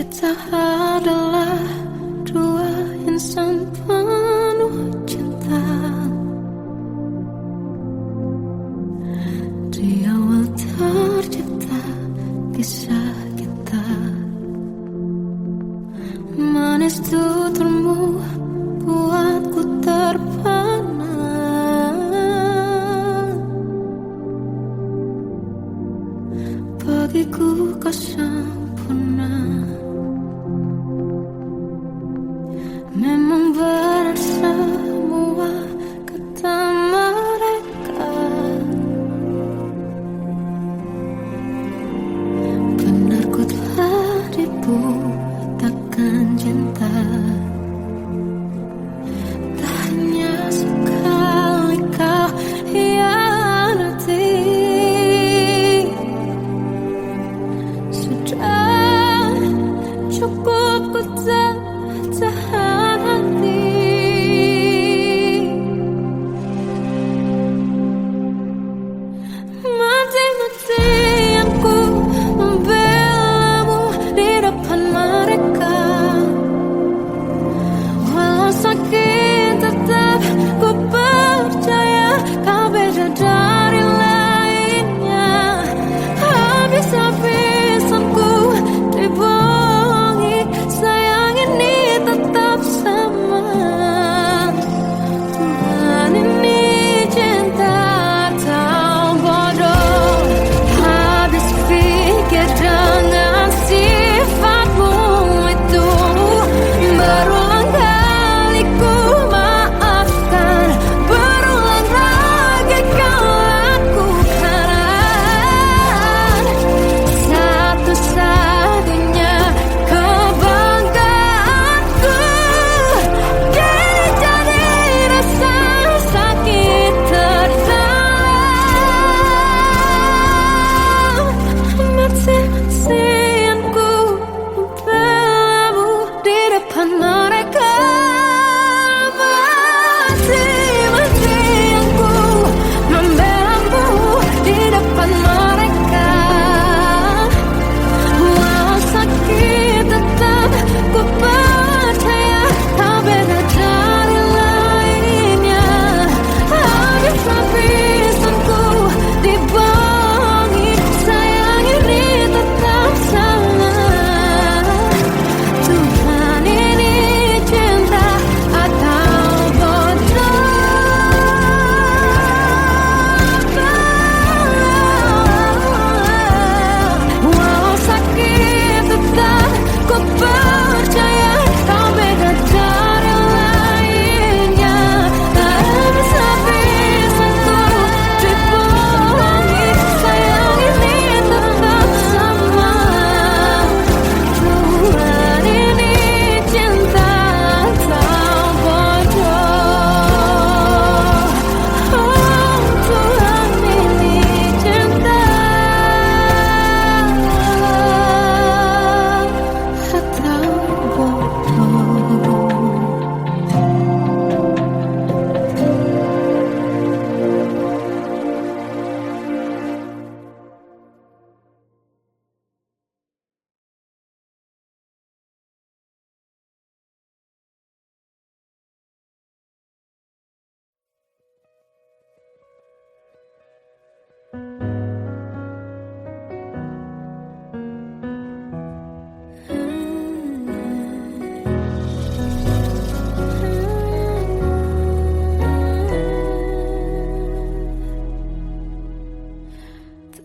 Kita adalah dua insan penuh cinta. Di awal tercipta kisah kita. Manis tuturmu buatku terpana. Bagiku kau sempurna. Memang benar semua kata mereka. Benar ku telah dibutakan cinta. Tak hanya sekali kau hianati. Sudah cukup ku tahan hati. Mati-matian ku membelamu di depan mereka. Walau sakit tetap ku percaya kau beda dari lainnya. Habis-habisan ku dibohongi, sayang ini tetap sama. Tuhan ini cinta atau bodoh. Habis pikir dengan sifatmu itu. Berulang kali ku maafkan, berulang lagi kau lakukan. Satu-satunya kebanggaanku kini jadi rasa sakit terdalam. Mati-matian ku membelamu di depan mereka. Mati-matian ku membelamu di depan mereka. Walau sakit tetap ku percaya kau beda dari lainnya. Habis-habisan ku dibohongi, sayang ini tetap sama. Tuhan ini cinta atau bodoh. Walau sakit tetap ku percaya kau beda dari lainnya. Habis-habisan ku dibohongi, sayang ini tetap sama. Tuhan ini cinta atau bodoh. Oh, Tuhan ini cinta atau bodoh.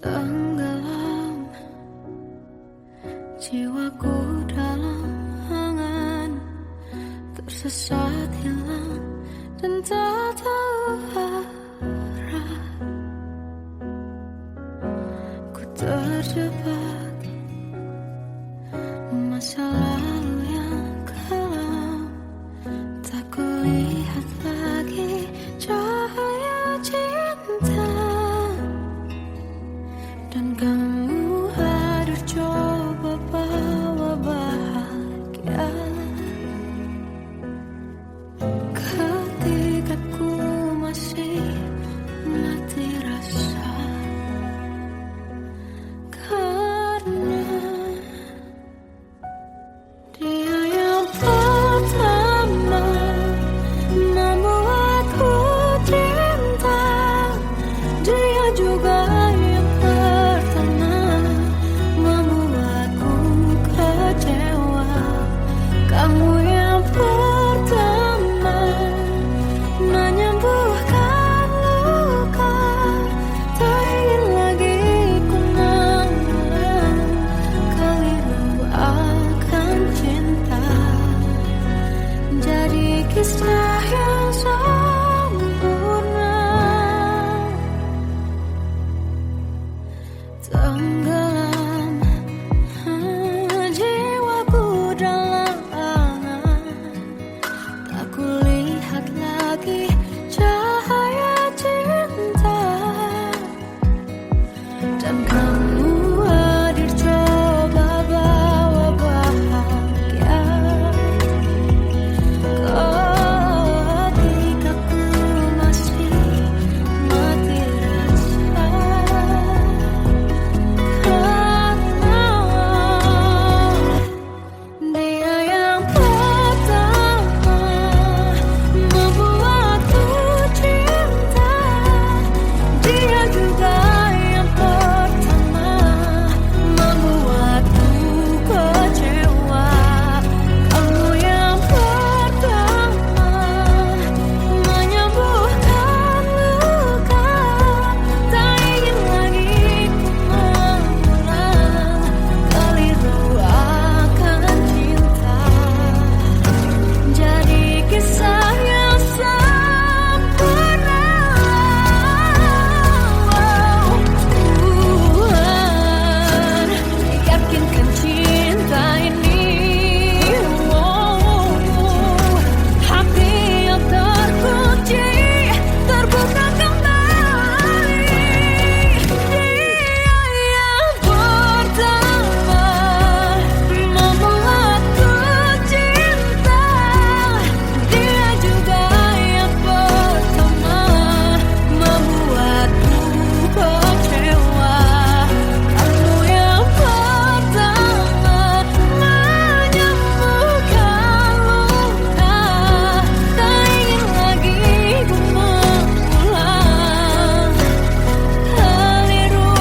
Tenggelam jiwaku dalam angan, tersesat hilang dan tak tahu arah. Ku terjebak masa lalu yang kelam. Tak kulihat lagi cahaya cinta. Dan kamu hadir coba bawa bahagia. Ketika ku masih mati rasa. Karena tenggelam jiwaku dalam, tak kulihat lagi cahaya cinta, dan kamu hadir coba bawa bahagia. Ketika ku masih mati rasa, karena dia yang pertama membuatku cinta, dia juga yang pertama membuatku kecewa. Kamu yang pertama menyembuhkan luka, tak ingin lagi ku mengulang keliru akan cinta. Jadi kisah yang sempurna. Tuhan yakinkan cinta ini, hati yang terkunci terbuka kembali. Dia yang pertama membuatku cinta, dia juga yang pertama membuatku kecewa. Kamu yang pertama menyembuhkan luka, tak ingin lagi ku mengulang keliru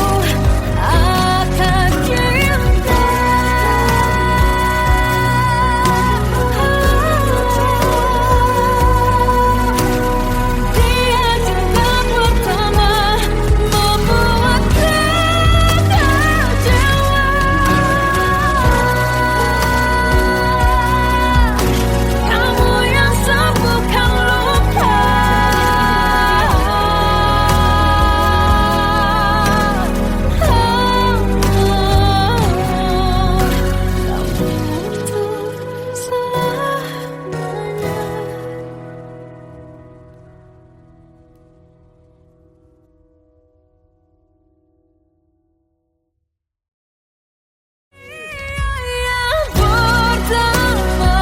akan cinta. Dia juga pertama membuatku kecewa. Kamu yang sembuhkan luka, kamu untuk selamanya. Yang pertama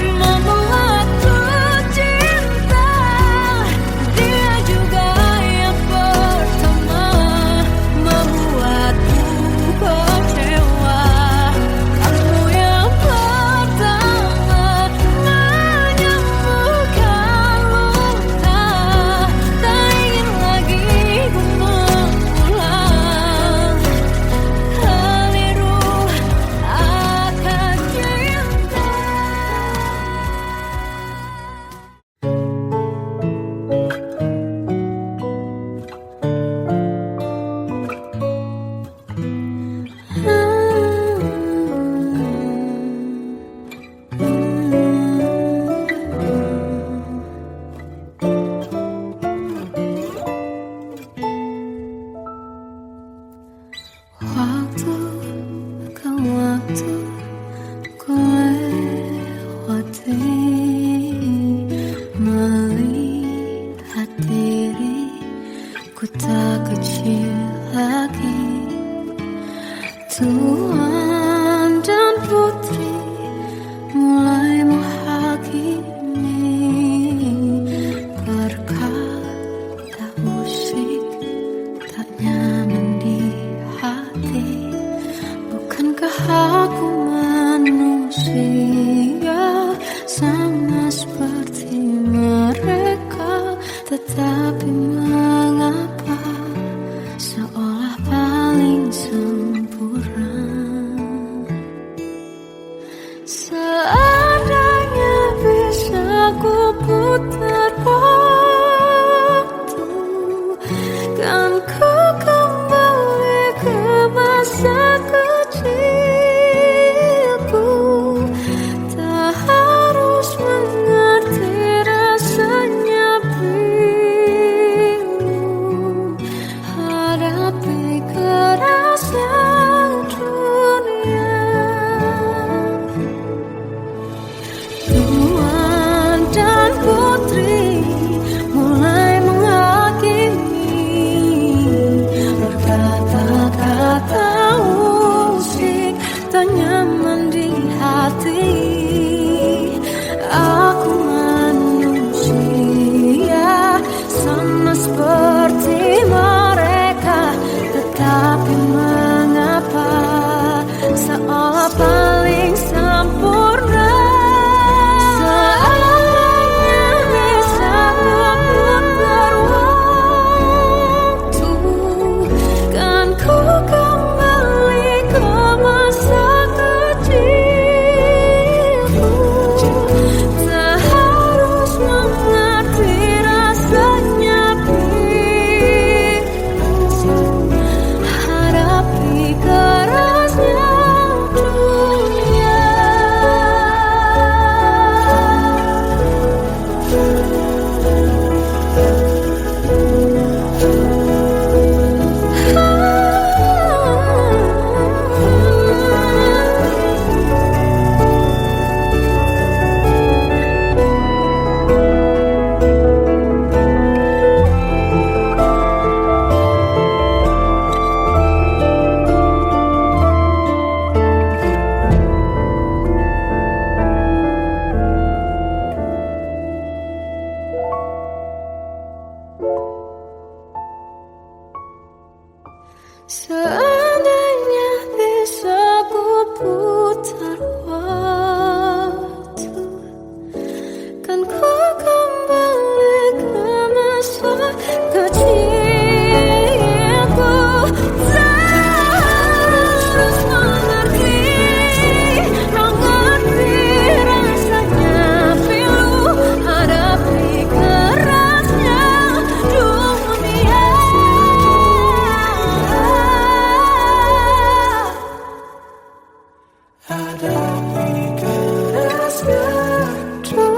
membuatku cinta, dia juga yang pertama membuatku kecewa. Kamu yang pertama menyembuhkan luka, tak ingin lagi ku mengulang keliru akan cinta. Waktu ke waktu ku lewati, melihat diriku tak kecil lagi. Tuan dan putri mulai menghakimi, berkata musik tak nyaman di hati. Bukankah aku manusia sama seperti mereka? Tetapi mengapa seolah paling sempurna? Seandainya bisa ku putar waktu, kan ku kembali ke masa kecilku. Terus mengerti, mengerti rasanya pilu hadapi kerasnya dunia. Hadapi kerasnya dunia.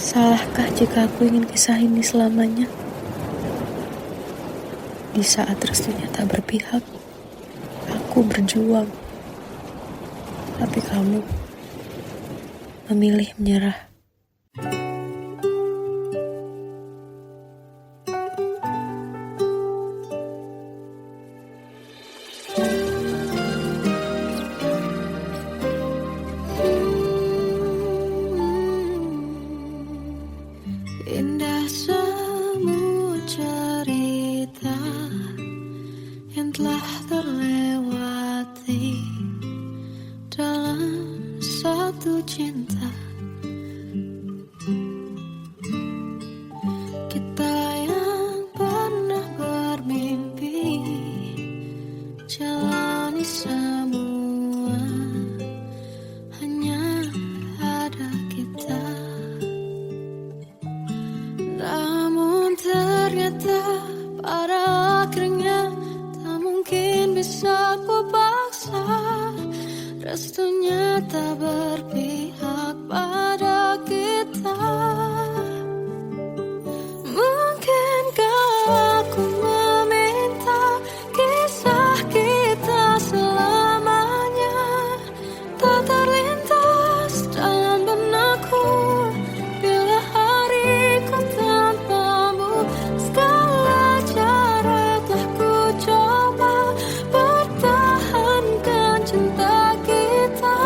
Salahkah jika aku ingin kisah ini selamanya? Di saat restunya tak berpihak, aku berjuang. Tapi kamu memilih menyerah. Indah semua cerita yang telah terlewati dalam satu cinta. Kita yang pernah bermimpi jalani semua, hanya ada kita. Namun ternyata pada akhirnya tak mungkin bisa ku paksa. Restunya tak berpihak pada kita. Mungkinkah aku meminta kisah kita selamanya tak terlintas dalam benakku bila hariku tanpamu. Segala cara telah ku coba pertahankan cinta kita.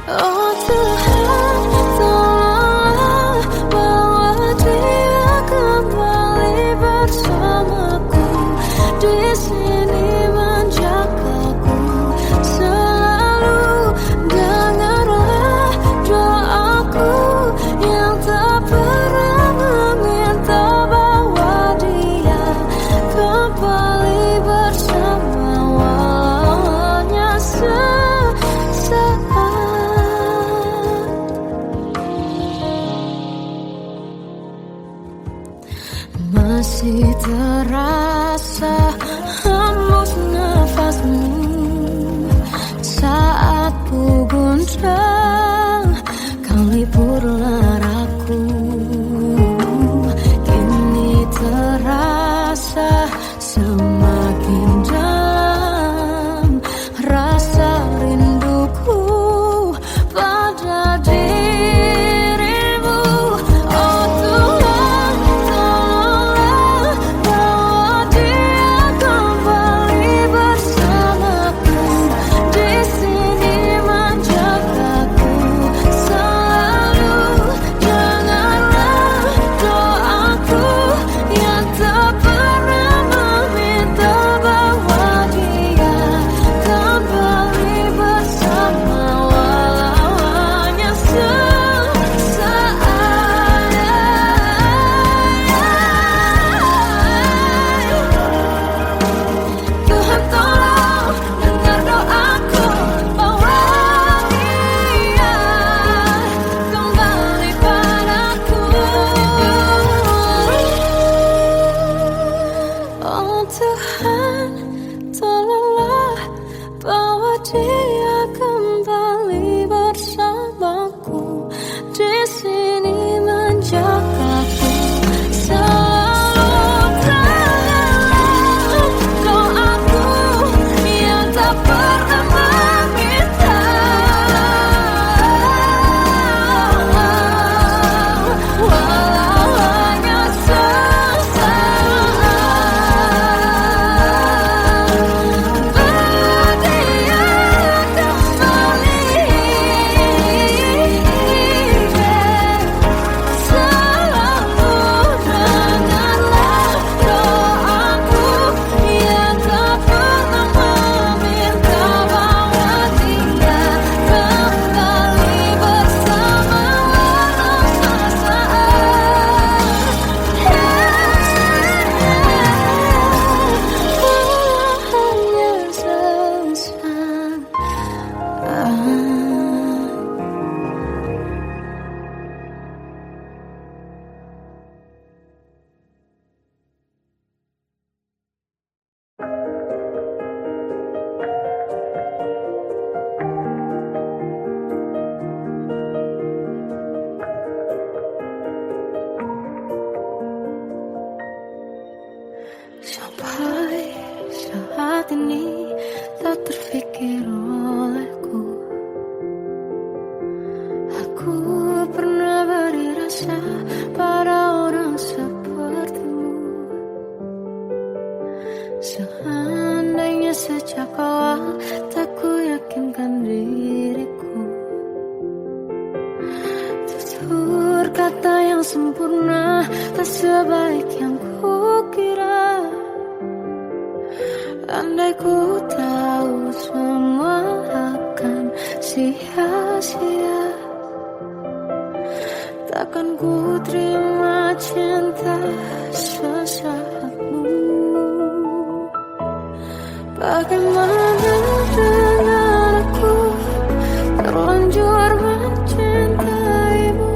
Oh Tuhan, tolonglah bawa dia kembali bersamaku di sini menjagaku selalu. Dengarlah doaku yang tak pernah meminta, bawa dia kembali bersama walau hanya sesaat. Masih terasa hembus nafasmu saat ku guncang, kau liburlah raku. Kini terasa semakin dalam rasa rinduku pada dirimu. Oh Tuhan, tolonglah bawa dia kembali bersamaku di sini menjagaku selalu. Dengarlah doaku yang tak pernah meminta, bawa dia kembali bersama walau hanya sesaat. Tuhan tolong dengar doaku, bawa dia kembali padaku. Oh Tuhan, tolonglah bawa dia kembali bersamaku di sini menjagaku selalu. Dengarlah doaku yang tak pernah meminta, walau hanya sesaat. Berdia kembali selalu. Dengarlah doaku yang tak pernah meminta, bawa dia kembali bersama walau sesaat. Hanya sesaat. Sampai saat ini tak terfikir olehku, aku pernah beri rasa pada orang sepertimu. Seandainya sejak awal tak ku yakinkan diriku, tutur kata yang sempurna tak sebaik yang kukira. Andai ku tahu semua akan sia-sia, takkan ku terima cinta sesaatmu. Bagaimana dengan aku terlanjur mencintaimu,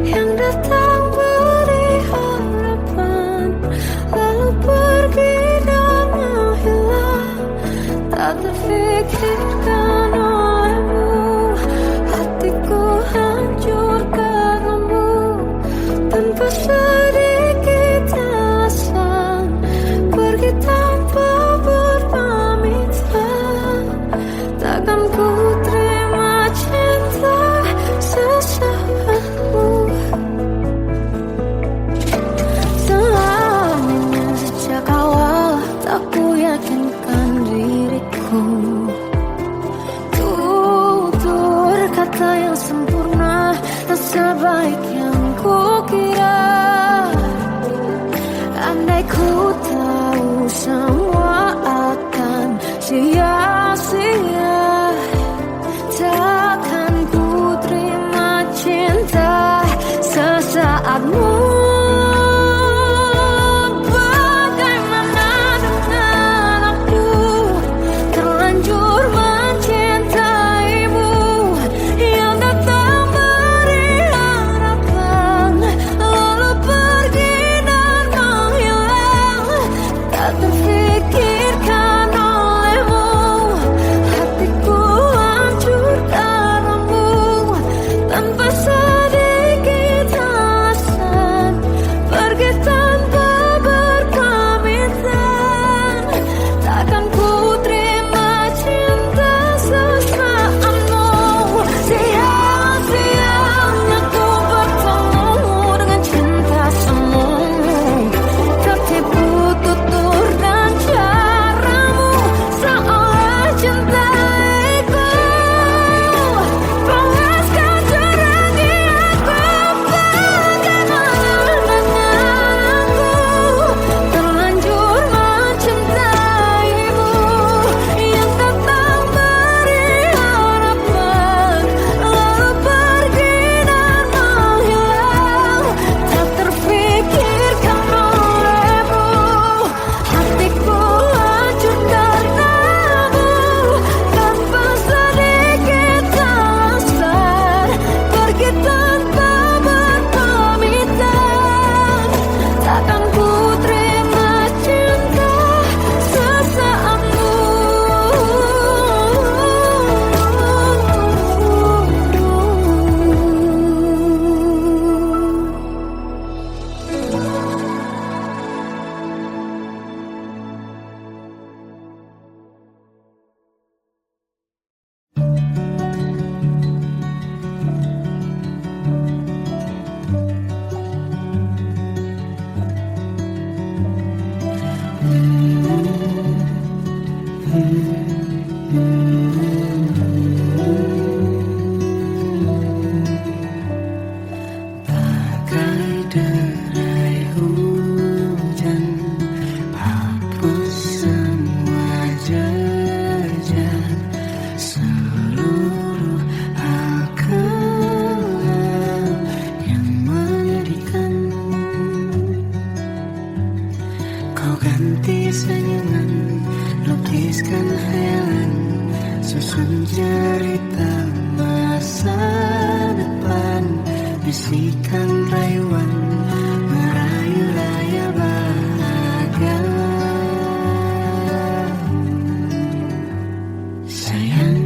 yang datang beri harapan lalu pergi dan menghilang, tak terfikirkan olehmu. Hatiku hancur karenamu tanpa sedikit alasan, pergi tanpa berpamitan. sebaik yang kukira. Andai ku tahu semua akan sia-sia, takkan ku terima cinta sesaatmu. Bagaimana dengan aku, terlanjur mencintaimu, yang datang beri harapan, lalu pergi dan menghilang. Tak terfikirkan olehmu, hatiku hancur karenamu, tanpa sedikit alasan, pergi tanpa berpamitan. Takkan ku terima cinta sesaatmu. Sia-sianya ku bertemu dengan cinta semu, tertipu tutur dan caramu, seolah cintaiku. Panaskan terangi aku, bagaimana dengan aku, terlanjur mencintaimu, yang datang beri harapan, lalu pergi dan menghilang. Tak terfikirkan olehmu, hatiku hancur karenamu, tanpa sedikit alasan, pergi tanpa berpamitan. Takkan ku terima cinta sesaatmu. Bagai derai hujan, hapus semua jejak, seluruh hal kelam yang menyedihkan. Kau ganti senyuman, lukiskan khayalan, susun cerita masa depan, bisikan rayuan, merayu raya bahagia. Sayang,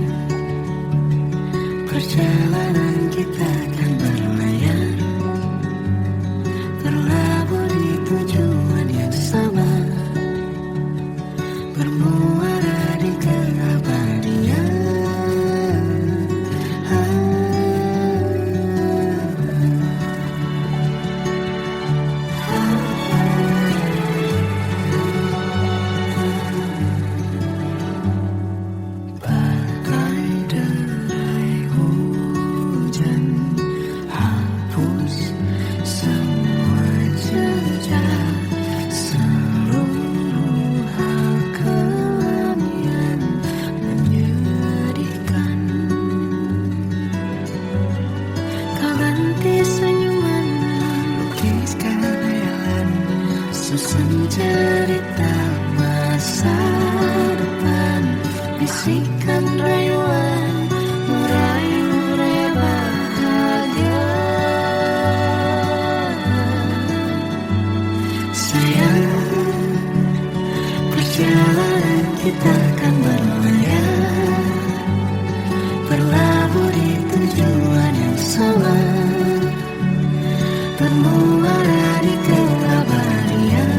perjalanan kita kan berlayar, berlabuh di tujuan yang sama, bermuara di keabadian. Bagai derai hujan, hapus semua jejak, seluruh hal kelam yang menyedihkan. Kau ganti senyuman, lukiskan khayalan, susun cerita masa depan, bisikan rayuan, merayu raya bahagia. Sayang, perjalanan kita kan berlayar, berlabuh di tujuan yang sama, bermuara di keabadian.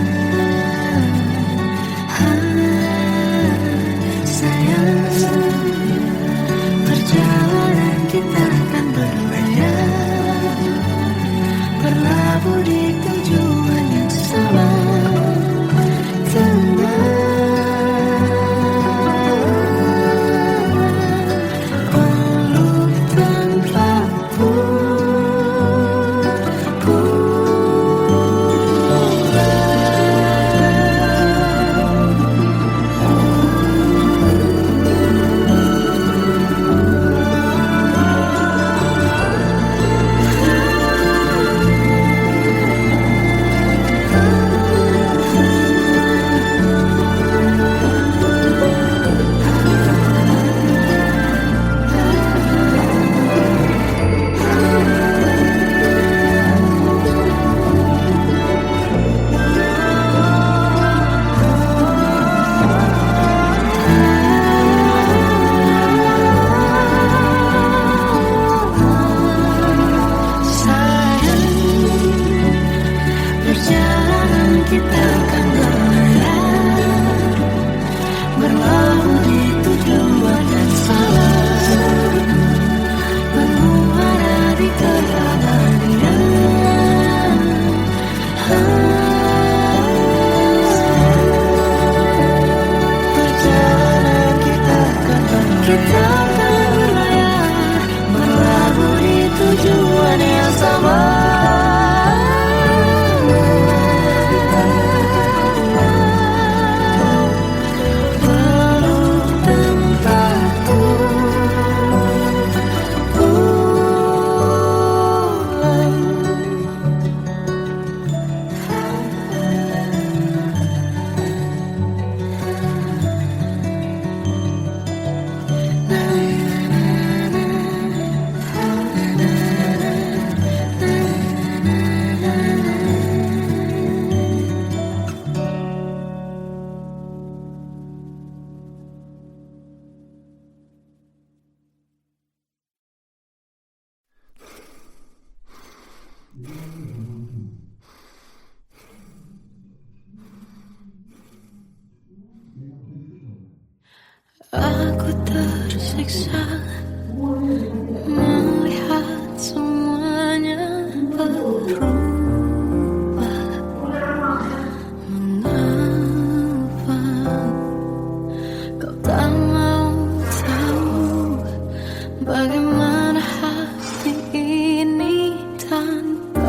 Bagaimana hati ini tanpamu,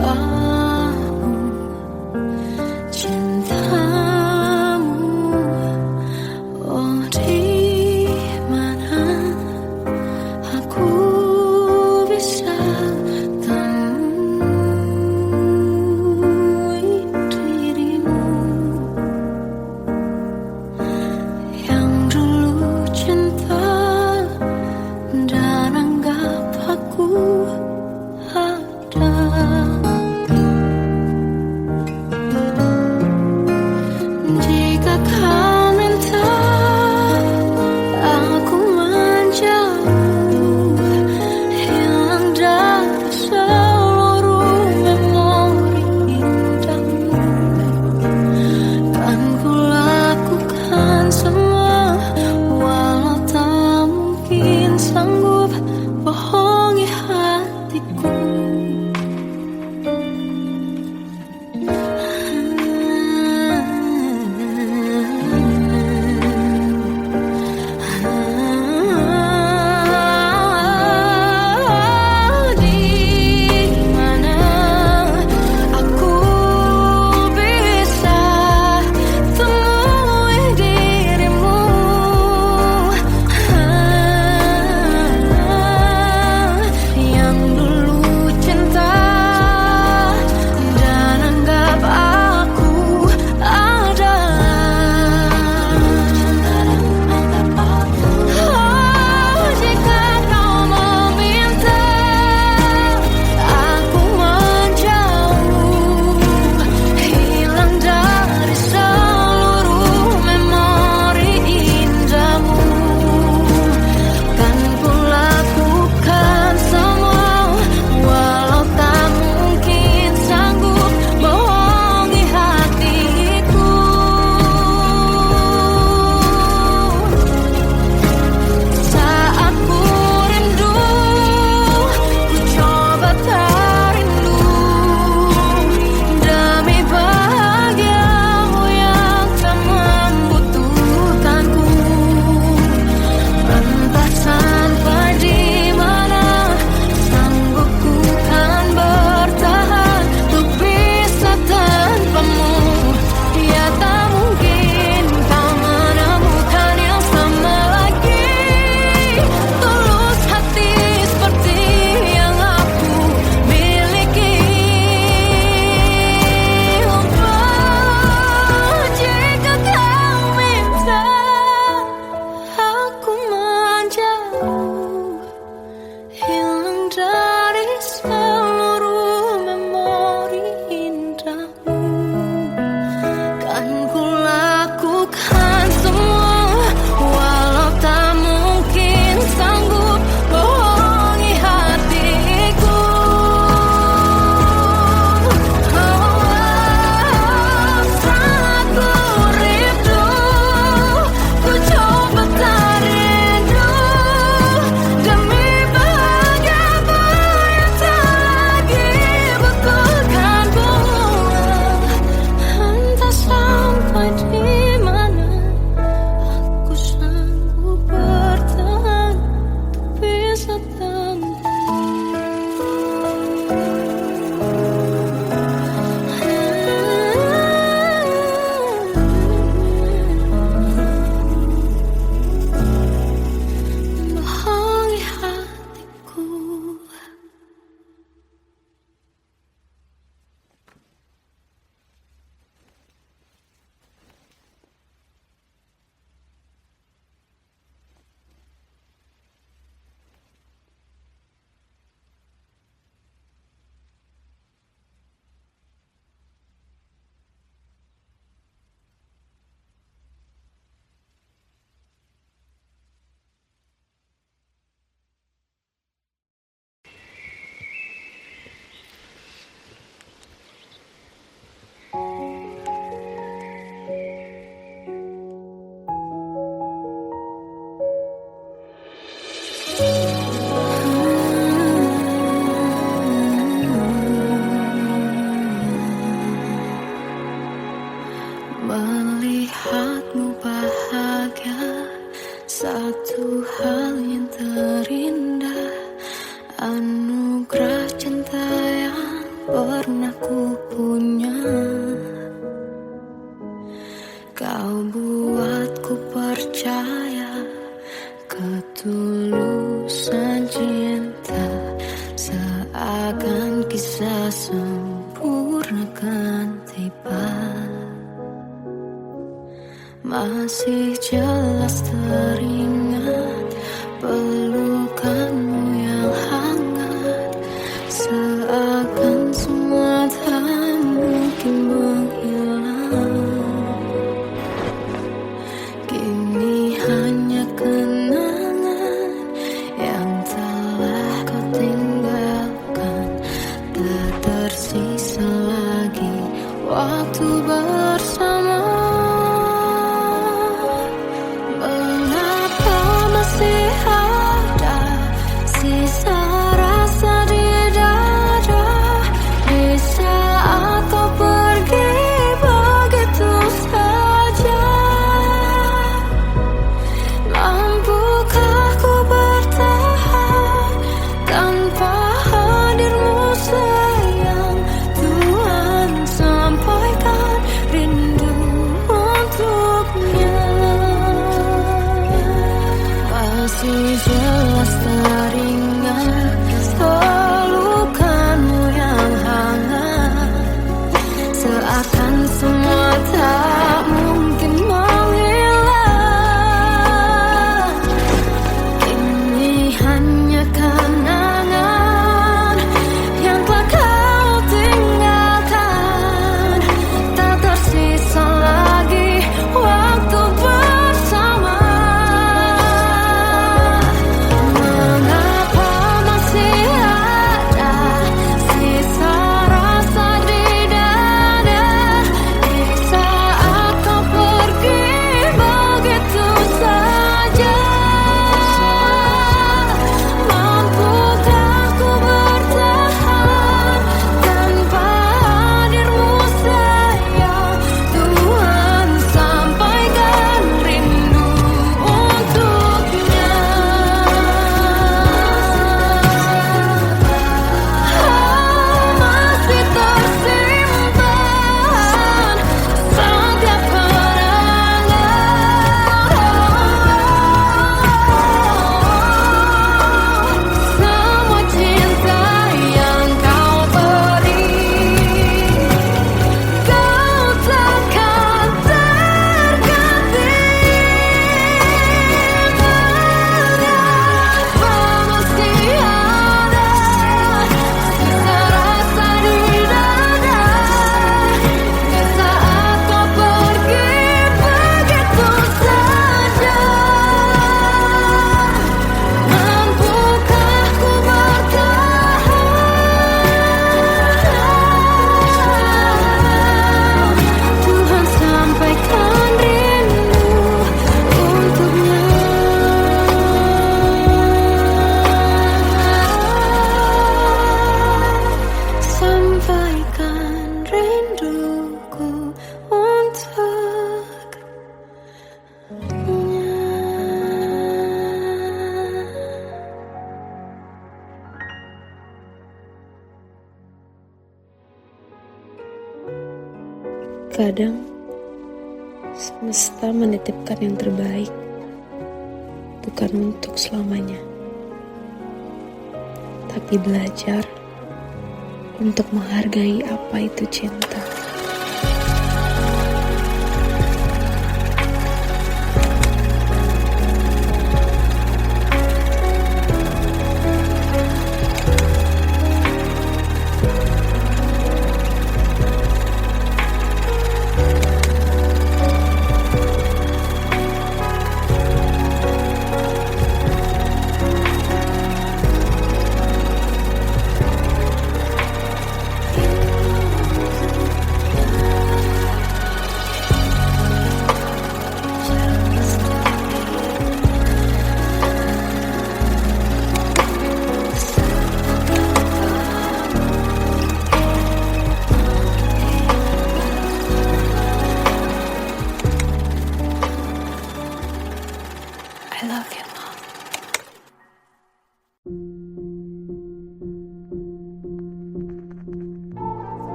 cintamu, oh di mana aku bisa temui dirimu yang dulu cinta dan anggap aku ada. Jika kau minta aku menjauh, hilang dari seluruh memori indahmu, kan ku lakukan semua walau tak mungkin sanggup bohong. anugerah cinta yang pernah ku punya. Kau buatku percaya ketulusan cinta, seakan kisah sempurna kan tiba. Masih jelas teringat pelukanmu yang hangat, seakan semua tak mungkin menghilang. Kini hanya kenangan yang telah kau tinggalkan, tak tersisa lagi waktu bersama. Mengapa masih ada sisa rasa di dada, di saat kau pergi begitu saja? Mampukah ku bertahan tanpa hadirmu sayang? Tuhan sampaikan rindu untuknya. Masih jelas teringat pelukanmu yang hangat, seakan semua tak mungkin menghilang. Kini hanya kenangan yang telah kau tinggalkan, tak tersisa lagi waktu bersama. Mengapa masih ada sisa rasa di dada, di saat kau pergi begitu saja? Mampukah ku bertahan tanpa hadirmu sayang? Tuhan sampaikan rindu untuknya. Masih tersimpan setiap kenangan, semua cinta yang kau beri. Kau takkan terganti. Mengapa masih ada sisa rasa di dada, di saat kau pergi begitu saja? Mampukah ku bertahan? Tuhan sampaikan rindu untuknya. Sampaikan rinduku untuknya. Kadang semesta menitipkan yang terbaik, bukan untuk selamanya, tapi belajar untuk menghargai apa itu cinta.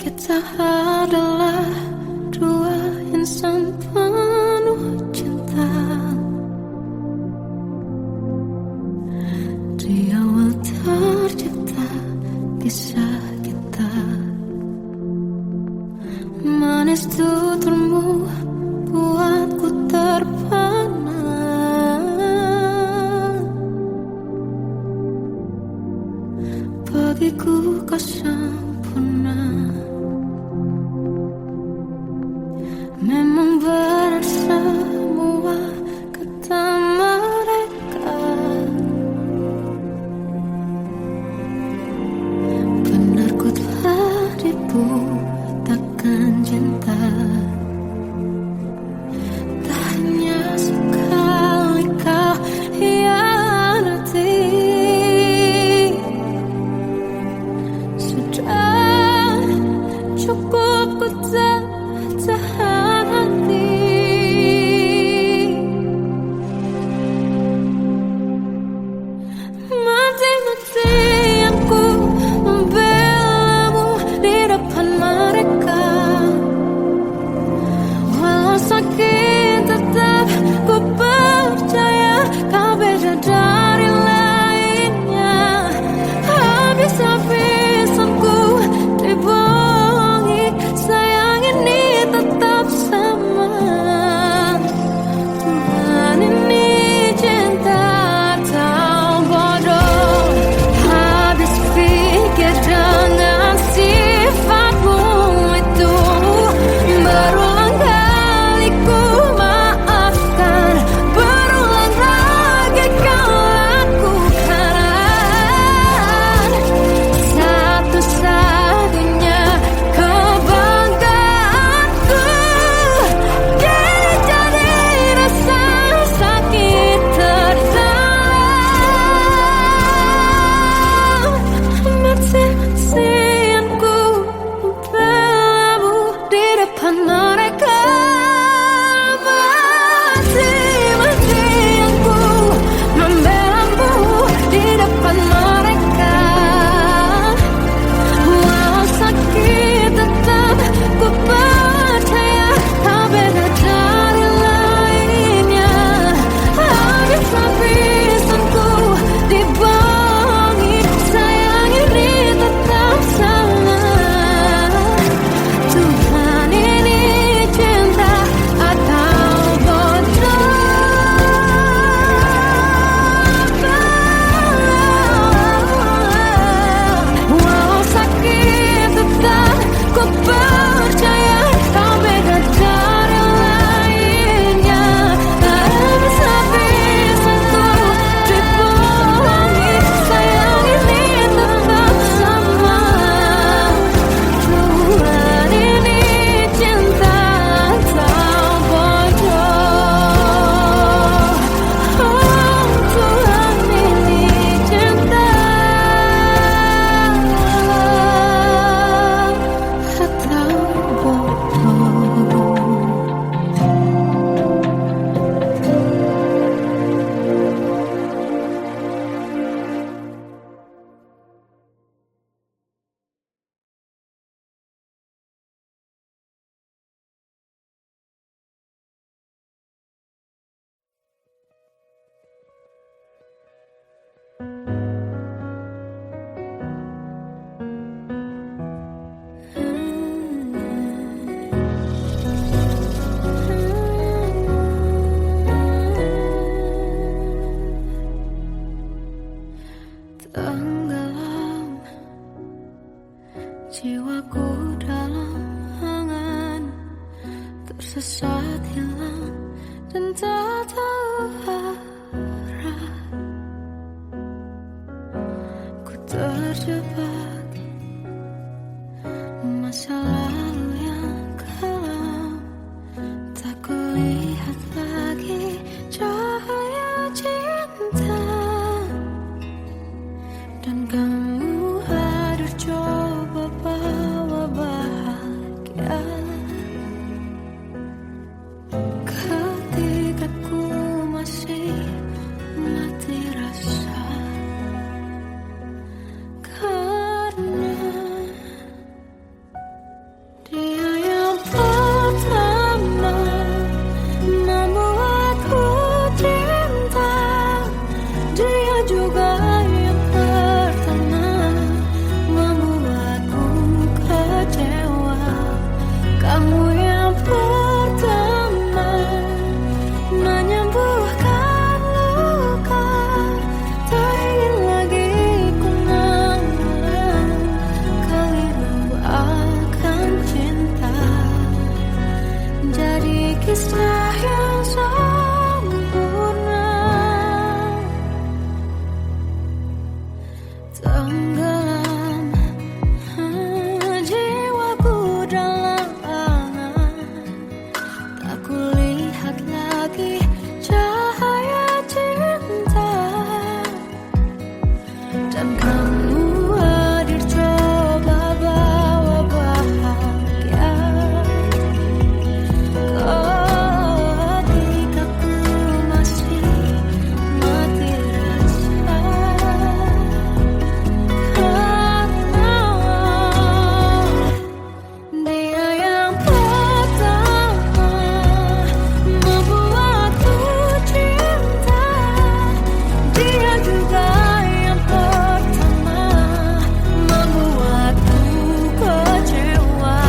Kita adalah dua insan penuh cinta. Di awal tercipta kisah kita, manis tuturmu buatku terpana. Bagiku kau sempurna. Memang benar semua kata mereka, benar ku telah dibutakan cinta. Tak hanya sekali kau hianati, sudah cukup ku tak tahan hati. Mati-matian ku membelamu di depan mereka. Walau sakit tetap ku percaya kau beda dari lainnya. Habis-habisan ku dibohongi, sayang ini tetap sama. Tuhan ini cinta atau bodoh. Habis pikir dengan sifatmu itu, berulang kali ku maafkan, berulang lagi kau lakukan. Satu-satunya kebanggaanku kini jadi rasa sakit terdalam. Mati-matian ku membelamu di depan mereka. Mati-matian ku membelamu di depan mereka. Walau sakit tetap ku percaya kau beda dari lainnya. Habis-habisan ku dibohongi, sayang ini tetap sama. Tuhan ini cinta atau bodoh. Walau sakit tetap ku percaya kau beda dari lainnya. Habis-habisan ku dibohongi, sayang ini tetap sama. Tuhan ini cinta atau bodoh. Oh, Tuhan ini cinta atau bodoh. Tenggelam jiwaku dalam angan, tersesat hilang dan tak tahu arah. Ku terjebak masa lalu yang kelam, tak kulihat lagi cahaya cinta. Dan kamu harus coba bawa bahagia ketika ku masih mati rasa. Karena tenggelam jiwaku dalam angan, tak kulihat lagi cahaya cinta, dan kamu hadir coba bawa bahagia ketika ku masih mati rasa. Dia yang pertama membuatku cinta, dia juga yang pertama membuatku kecewa.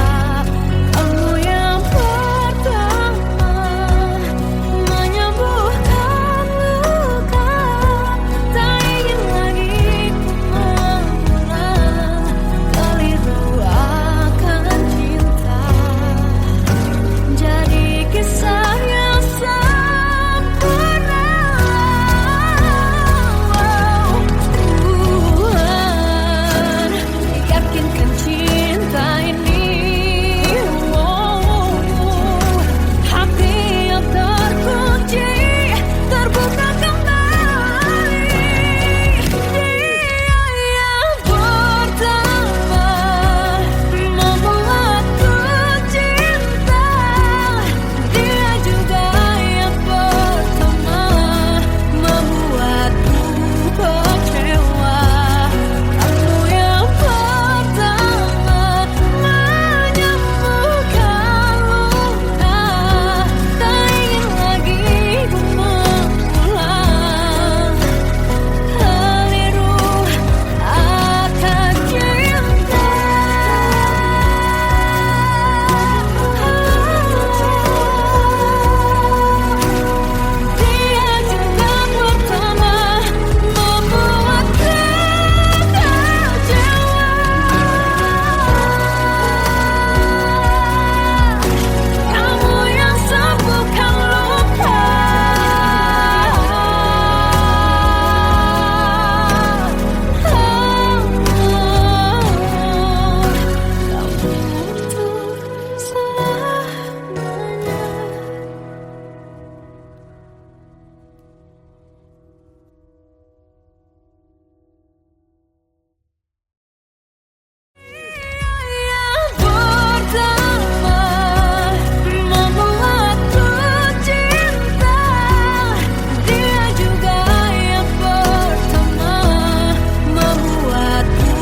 Kamu yang pertama menyembuhkan luka, tak ingin lagi ku mengulang keliru akan cinta. Jadi kisah yang sempurna. Tuhan yakinkan cinta ini, hati yang terkunci terbuka kembali. Dia yang pertama membuatku cinta, dia juga yang pertama membuatku kecewa. Kamu yang pertama menyembuhkan luka, tak ingin lagi ku mengulang keliru akan cinta. Dia juga pertama membuatku kecewa. Kamu yang sembuhkan luka, kamu untuk selamanya. Yang pertama membuatku cinta, dia juga yang pertama membuatku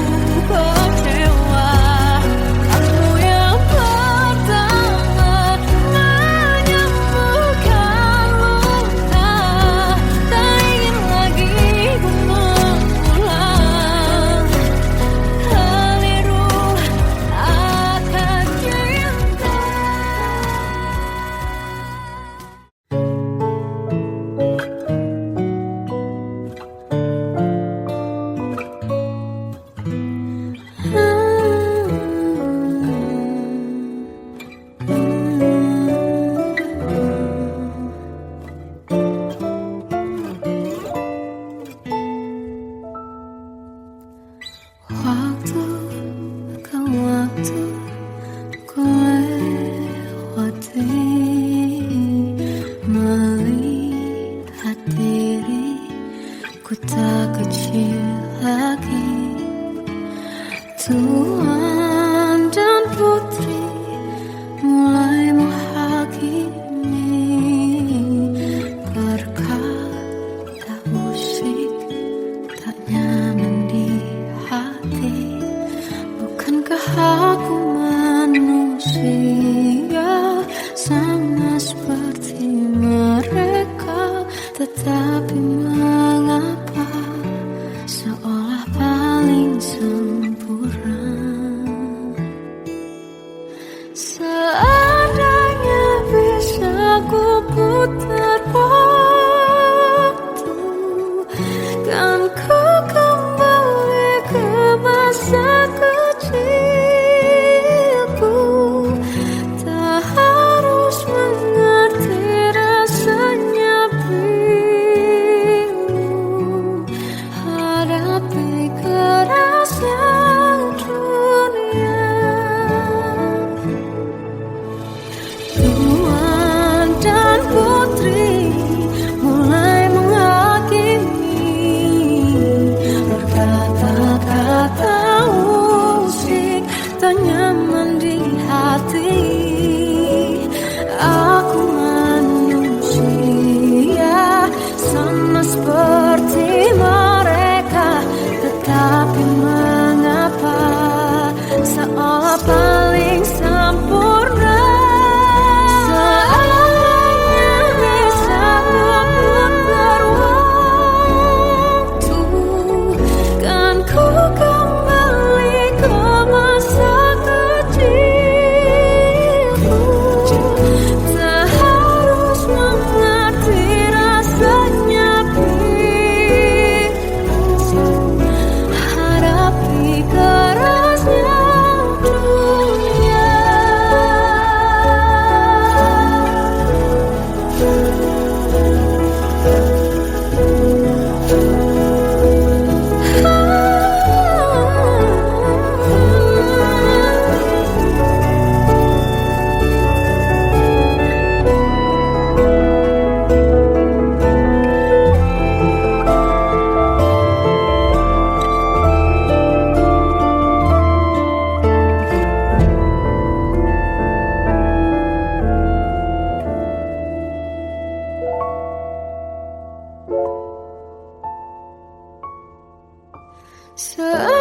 kecewa. Kamu yang pertama menyembuhkan luka, tak ingin lagi ku mengulang keliru akan cinta. Waktu ke waktu ku lewati, melihat diriku tak kecil lagi. Tuan dan putri mulai menghakimi, berkata musik tak nyaman di hati. Bukankah aku manusia sama seperti mereka? Tetapi mengapa seolah paling sempurna? Tak